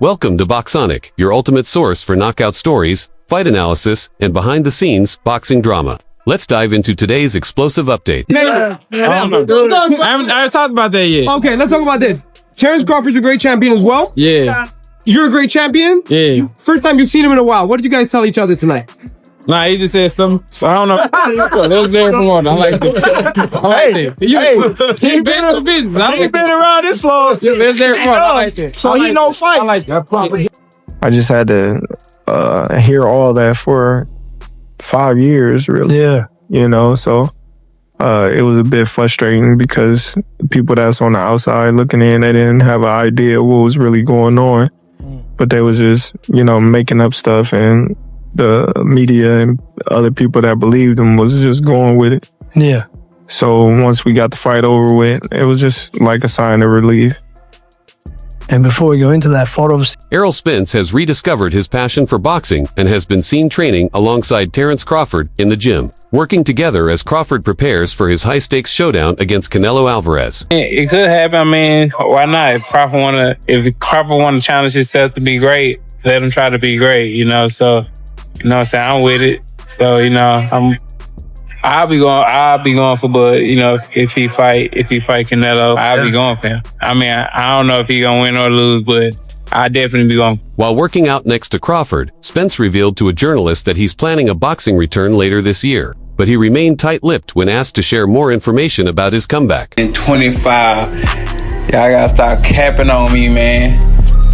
Welcome to Boxonic, your ultimate source for knockout stories, fight analysis, and behind-the-scenes boxing drama. Let's dive into today's explosive update. I haven't talked about that yet. Okay, let's talk about this. Terence Crawford's a great champion as well. Yeah. You're a great champion? Yeah. First time you've seen him in a while. What did you guys tell each other tonight? Nah, he just said something. So I don't know. Let's there for one. I like this. He been in the business. He been around this long. Yeah, let's there for one. I like that. So he know fight. I like that. I just had to hear all that for 5 years, really. Yeah. You know, so it was a bit frustrating because people that's on the outside looking in, they didn't have an idea what was really going on. But they was just, you know, making up stuff, and the media and other people that believed him was just going with it. Yeah. So once we got the fight over with, it was just like a sign of relief. And before we go into that photos, Errol Spence has rediscovered his passion for boxing and has been seen training alongside Terence Crawford in the gym, working together as Crawford prepares for his high-stakes showdown against Canelo Alvarez. It could happen. I mean, why not? If Crawford want to challenge himself to be great, let him try to be great, you know? So, you know what I'm saying? I'm with it. So, you know, I'll be going for Bud, you know, if he fight Canelo, I'll be going for him. I mean, I don't know if he gonna win or lose, but I'll definitely be going. While working out next to Crawford, Spence revealed to a journalist that he's planning a boxing return later this year, but he remained tight-lipped when asked to share more information about his comeback. In 25, y'all gotta stop capping on me, man.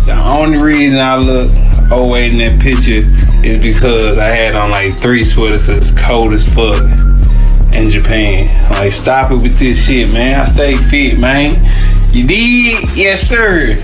The only reason I look overweight in that picture is because I had on like 3 sweaters that's cold as fuck in Japan. Like, stop it with this shit, man. I stay fit, man. You did? Yes, sir.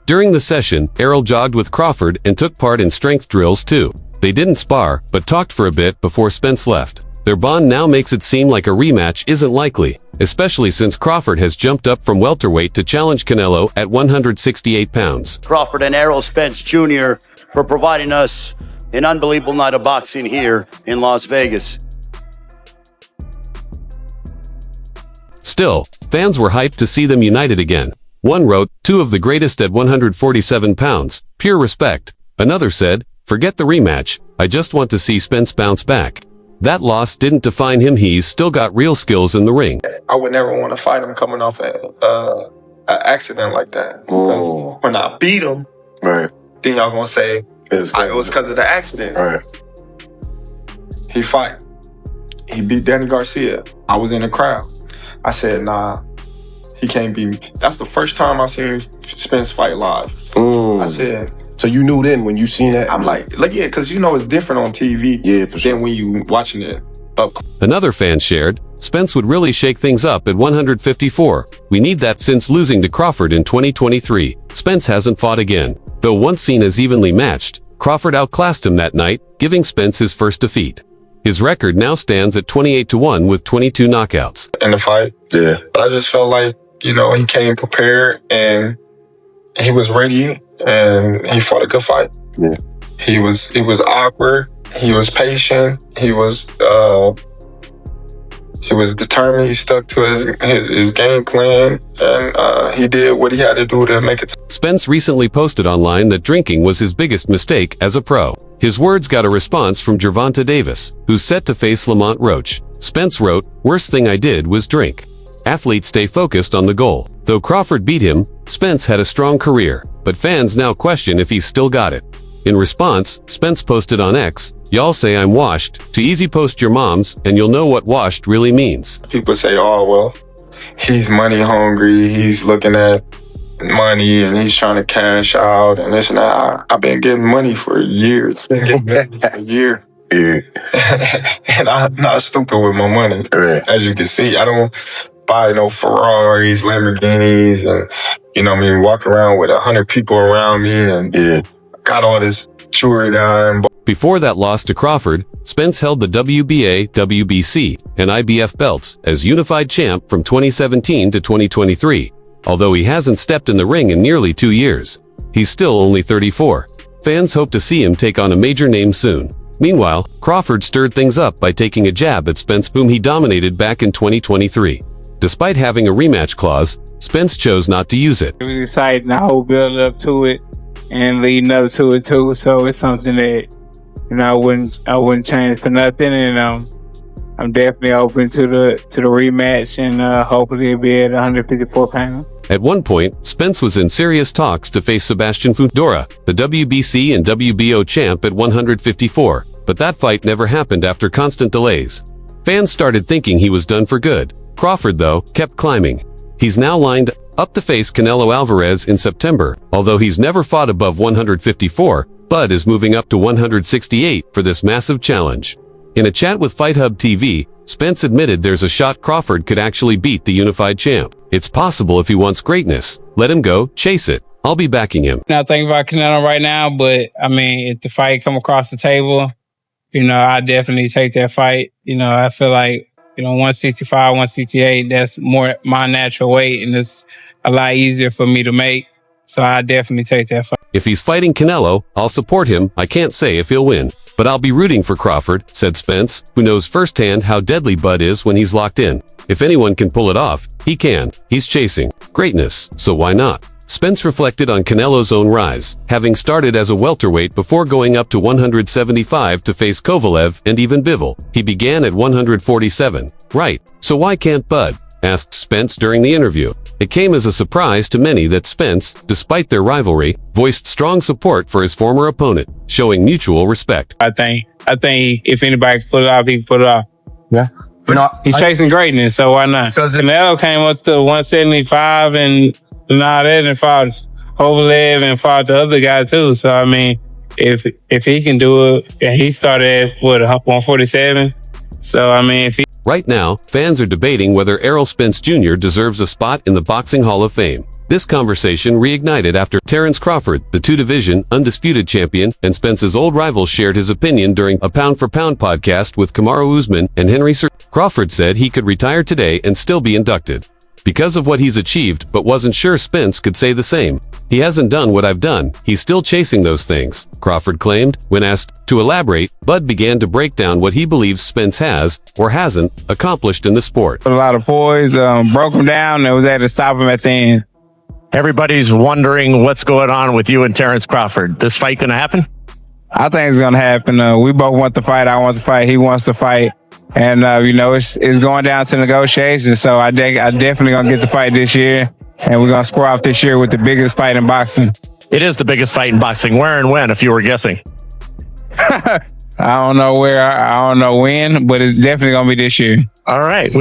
During the session, Errol jogged with Crawford and took part in strength drills too. They didn't spar, but talked for a bit before Spence left. Their bond now makes it seem like a rematch isn't likely, especially since Crawford has jumped up from welterweight to challenge Canelo at 168 pounds. Crawford and Errol Spence Jr. for providing us an unbelievable night of boxing here in Las Vegas. Still, fans were hyped to see them united again. One wrote, "Two of the greatest at 147 pounds, pure respect." Another said, "Forget the rematch, I just want to see Spence bounce back." That loss didn't define him, he's still got real skills in the ring. I would never want to fight him coming off an accident like that. Oh. When I beat him, Right. then y'all gonna say It it was because of the accident. Right. He fight. He beat Danny Garcia. I was in the crowd. I said, nah, he can't beat me. That's the first time I seen Spence fight live. I said, so you knew then when you seen that? I'm like, yeah, because you know it's different on TV than when you watching it up. Another fan shared, "Spence would really shake things up at 154. We need that since losing to Crawford in 2023. Spence hasn't fought again. Though once seen as evenly matched, Crawford outclassed him that night, giving Spence his first defeat. His record now stands at 28-1 with 22 knockouts. In the fight. Yeah. But I just felt like, you know, he came prepared and he was ready and he fought a good fight. Yeah. He was awkward. He was patient. He was determined. He stuck to his game plan, and he did what he had to do to make it. Spence recently posted online that drinking was his biggest mistake as a pro. His words got a response from Gervonta Davis, who's set to face Lamont Roach. Spence wrote, "Worst thing I did was drink." Athletes stay focused on the goal. Though Crawford beat him, Spence had a strong career, but fans now question if he's still got it. In response, Spence posted on X, "Y'all say I'm washed. Too easy, post your moms, and you'll know what washed really means." People say, oh, well, he's money hungry. He's looking at money and he's trying to cash out and this and that. I've been getting money for years. A year. Yeah. And I'm not stupid with my money. Right. As you can see, I don't buy no Ferraris, Lamborghinis, and, you know what I mean, walk around with 100 people around me and got all this jewelry down. Before that loss to Crawford, Spence held the WBA, WBC, and IBF belts as unified champ from 2017 to 2023. Although he hasn't stepped in the ring in nearly 2 years, he's still only 34. Fans hope to see him take on a major name soon. Meanwhile, Crawford stirred things up by taking a jab at Spence, whom he dominated back in 2023. Despite having a rematch clause, Spence chose not to use it. It was exciting, the whole build up to it and leading up to it too. So it's something that, I wouldn't change for nothing. And I'm definitely open to the rematch, and hopefully it'll be at 154 pounds. At one point, Spence was in serious talks to face Sebastian Fundora, the WBC and WBO champ at 154, but that fight never happened after constant delays. Fans started thinking he was done for good. Crawford, though, kept climbing. He's now lined up to face Canelo Alvarez in September. Although he's never fought above 154, Bud is moving up to 168 for this massive challenge. In a chat with Fight Hub TV, Spence admitted there's a shot Crawford could actually beat the unified champ. It's possible if he wants greatness. Let him go, chase it. I'll be backing him. Not thinking about Canelo right now, but I mean, if the fight come across the table, I definitely take that fight. I feel like, 165, 168, that's more my natural weight, and it's a lot easier for me to make. So I definitely take that fight. If he's fighting Canelo, I'll support him. I can't say if he'll win, but I'll be rooting for Crawford, said Spence, who knows firsthand how deadly Bud is when he's locked in. If anyone can pull it off, he can. He's chasing greatness, so why not? Spence reflected on Canelo's own rise, having started as a welterweight before going up to 175 to face Kovalev and even Bivol. He began at 147. Right, so why can't Bud? Asked Spence during the interview. It came as a surprise to many that Spence, despite their rivalry, voiced strong support for his former opponent, showing mutual respect. I think if anybody can pull it off, he can pull it off. Yeah. He's chasing greatness, so why not? Canelo came up to 175 and all that, and fought Kovalev and fought the other guy too. So I mean, if he can do it, and he started at 147. So I mean, if he Right now, fans are debating whether Errol Spence Jr. deserves a spot in the Boxing Hall of Fame. This conversation reignited after Terence Crawford, the two-division, undisputed champion, and Spence's old rival shared his opinion during a pound-for-pound podcast with Kamaru Usman and Henry Crawford said he could retire today and still be inducted because of what he's achieved, but wasn't sure Spence could say the same. He hasn't done what I've done, he's still chasing those things, Crawford claimed. When asked to elaborate, Bud began to break down what he believes Spence has, or hasn't, accomplished in the sport. a lot of poise, broke him down, and was able to stop him at the end. Everybody's wondering what's going on with you and Terence Crawford. This fight gonna happen? I think it's gonna happen. We both want to fight. I want to fight. He wants to fight. And it's going down to negotiations. So I definitely gonna get the fight this year, and we're gonna square off this year with the biggest fight in boxing. It is the biggest fight in boxing. Where and when, if you were guessing? I don't know where. I don't know when, but it's definitely gonna be this year. All right.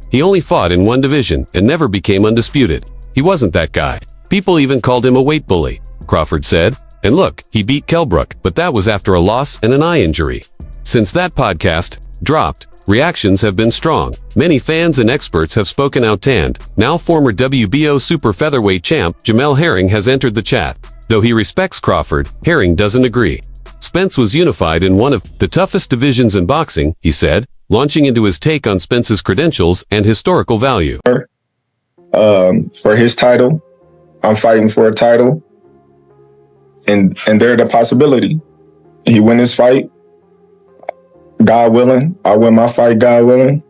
He only fought in one division and never became undisputed. He wasn't that guy. People even called him a weight bully, Crawford said. And look, he beat Kell Brook, but that was after a loss and an eye injury. Since that podcast dropped, reactions have been strong. Many fans and experts have spoken out, and now former WBO super featherweight champ Jamel Herring has entered the chat. Though he respects Crawford, Herring doesn't agree. Spence was unified in one of the toughest divisions in boxing, he said, launching into his take on Spence's credentials and historical value. For his title, I'm fighting for a title, and there's the possibility he win his fight, God willing. I win my fight, God willing,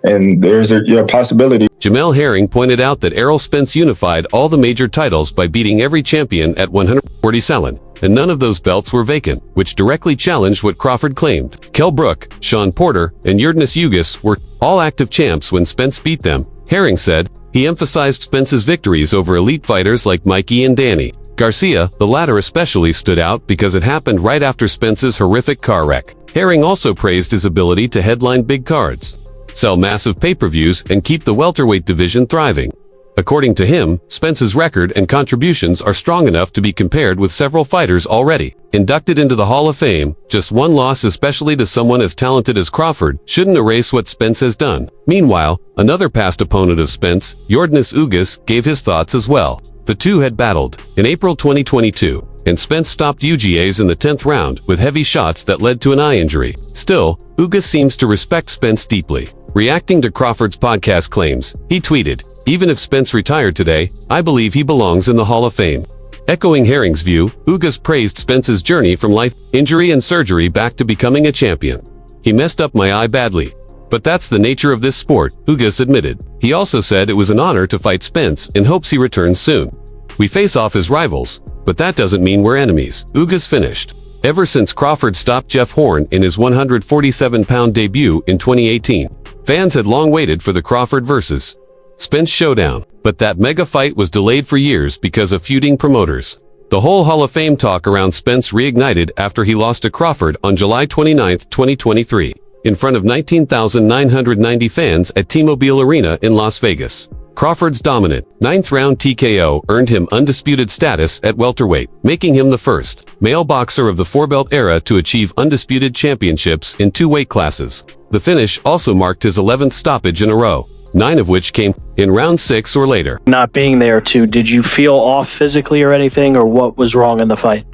and there's a possibility. Jamel Herring pointed out that Errol Spence unified all the major titles by beating every champion at 147, and none of those belts were vacant, which directly challenged what Crawford claimed. Kell Brook, Sean Porter, and Yordenis Ugas were all active champs when Spence beat them. Herring said he emphasized Spence's victories over elite fighters like Mikey and Danny Garcia. The latter especially stood out because it happened right after Spence's horrific car wreck. Herring also praised his ability to headline big cards, sell massive pay-per-views, and keep the welterweight division thriving. According to him, Spence's record and contributions are strong enough to be compared with several fighters already inducted into the Hall of Fame. Just one loss, especially to someone as talented as Crawford, shouldn't erase what Spence has done. Meanwhile, another past opponent of Spence, Yordenis Ugas, gave his thoughts as well. The two had battled in April 2022, and Spence stopped Ugas in the 10th round with heavy shots that led to an eye injury. Still, Ugas seems to respect Spence deeply. Reacting to Crawford's podcast claims, he tweeted, "Even if Spence retired today, I believe he belongs in the Hall of Fame." Echoing Herring's view, Ugas praised Spence's journey from life, injury, and surgery back to becoming a champion. "He messed up my eye badly. But that's the nature of this sport, Ugas admitted. He also said it was an honor to fight Spence and hopes he returns soon. We face off as rivals, but that doesn't mean we're enemies, Ugas finished. Ever since Crawford stopped Jeff Horn in his 147-pound debut in 2018, fans had long waited for the Crawford vs. Spence showdown, but that mega fight was delayed for years because of feuding promoters. The whole Hall of Fame talk around Spence reignited after he lost to Crawford on July 29, 2023, in front of 19,990 fans at T-Mobile Arena in Las Vegas. Crawford's dominant, 9th-round TKO earned him undisputed status at welterweight, making him the first male boxer of the four-belt era to achieve undisputed championships in 2 weight classes. The finish also marked his 11th stoppage in a row, 9 of which came in round 6 or later. Not being there too, did you feel off physically or anything, or what was wrong in the fight?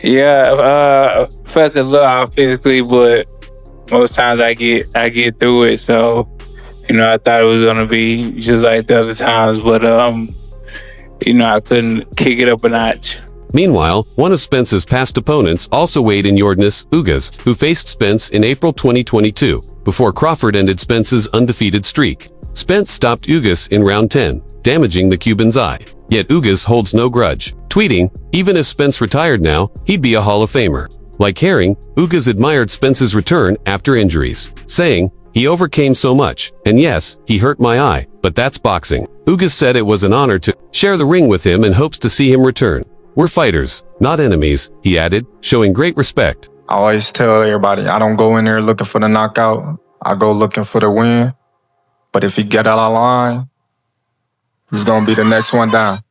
Yeah, felt a little off physically, but most times I get through it. So, I thought it was gonna be just like the other times, but I couldn't kick it up a notch. Meanwhile, one of Spence's past opponents also weighed in Jordanis Ugas, who faced Spence in April 2022, before Crawford ended Spence's undefeated streak. Spence stopped Ugas in round 10, damaging the Cuban's eye. Yet Ugas holds no grudge, tweeting, "Even if Spence retired now, he'd be a Hall of Famer." Like Herring, Ugas admired Spence's return after injuries, saying, "He overcame so much, and yes, he hurt my eye, but that's boxing." Ugas said it was an honor to share the ring with him and hopes to see him return. "We're fighters, not enemies," he added, showing great respect. I always tell everybody, I don't go in there looking for the knockout. I go looking for the win. But if he get out of line, he's going to be the next one down.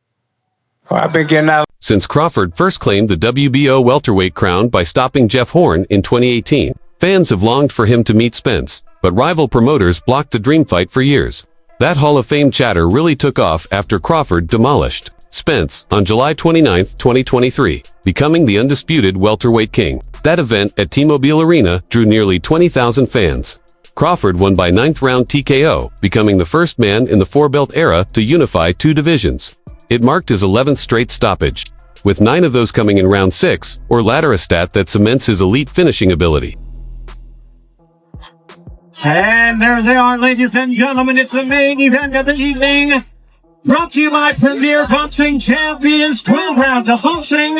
Well, I've been getting out. Since Crawford first claimed the WBO welterweight crown by stopping Jeff Horn in 2018, fans have longed for him to meet Spence, but rival promoters blocked the dream fight for years. That Hall of Fame chatter really took off after Crawford demolished Spence on July 29, 2023, becoming the undisputed welterweight king. That event at T-Mobile Arena drew nearly 20,000 fans. Crawford won by 9th-round TKO, becoming the first man in the four-belt era to unify 2 divisions. It marked his 11th straight stoppage, with 9 of those coming in round 6, or latter, a stat that cements his elite finishing ability. And there they are, ladies and gentlemen. It's the main event of the evening. Brought to you by Premier Boxing Champions. 12 rounds of boxing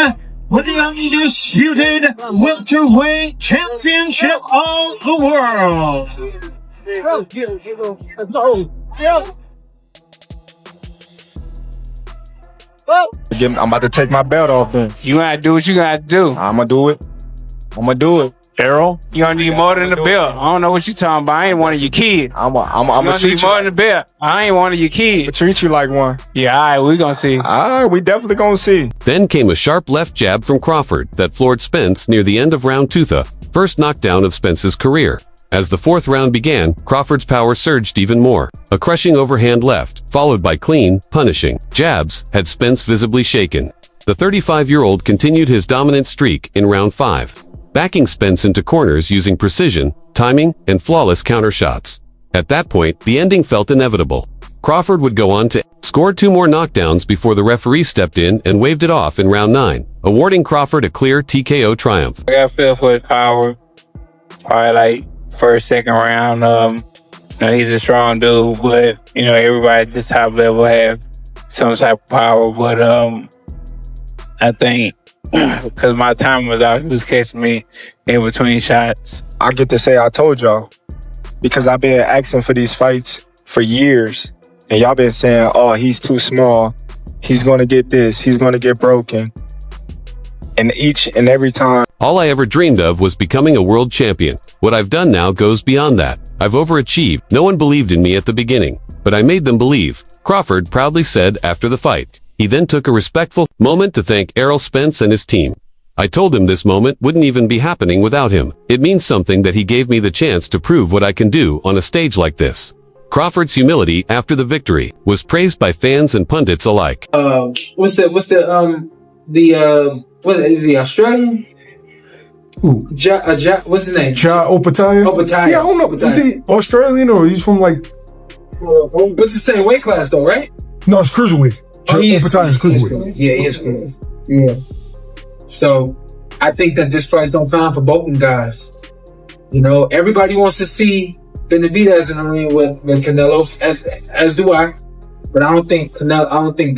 with the undisputed welterweight championship of the world. I'm about to take my belt off then. You gotta do what you gotta do. I'm going to do it. Errol? You don't need more than the belt. I don't know what you talking about. I ain't one of your kids. I'm You going to don't treat need you. more than the belt. I ain't one of your kids. Treat you like one. Yeah, all right, we gonna see. All right, we definitely going to see. Then came a sharp left jab from Crawford that floored Spence near the end of round 2, the first knockdown of Spence's career. As the 4th round began, Crawford's power surged even more. A crushing overhand left, followed by clean, punishing jabs, had Spence visibly shaken. The 35-year-old continued his dominant streak in round 5, backing Spence into corners using precision, timing, and flawless counter shots. At that point, the ending felt inevitable. Crawford would go on to score 2 more knockdowns before the referee stepped in and waved it off in round 9, awarding Crawford a clear TKO triumph. I got feel for his power. Probably like first, second round. He's a strong dude, but everybody at this top level have some type of power. But I think because my time was out, he was catching me in between shots. I get to say I told y'all because I've been asking for these fights for years. And y'all been saying, oh, he's too small. He's going to get this. He's going to get broken. And each and every time. All I ever dreamed of was becoming a world champion. What I've done now goes beyond that. I've overachieved. No one believed in me at the beginning, but I made them believe, Crawford proudly said after the fight. He then took a respectful moment to thank Errol Spence and his team. I told him this moment wouldn't even be happening without him. It means something that he gave me the chance to prove what I can do on a stage like this. Crawford's humility after the victory was praised by fans and pundits alike. What is he, Australian? Who? What's his name? Ja Opataya? Opataya. Yeah, I don't know. Is he Australian or he's from like... But it's the same weight class though, right? No, it's cruiserweight. Opataya is cruiserweight. Yeah, he is cruiserweight. Yeah. So, I think that this fight's on time for both of them guys. Everybody wants to see Benavidez in the ring with Canelo, as do I. But I don't think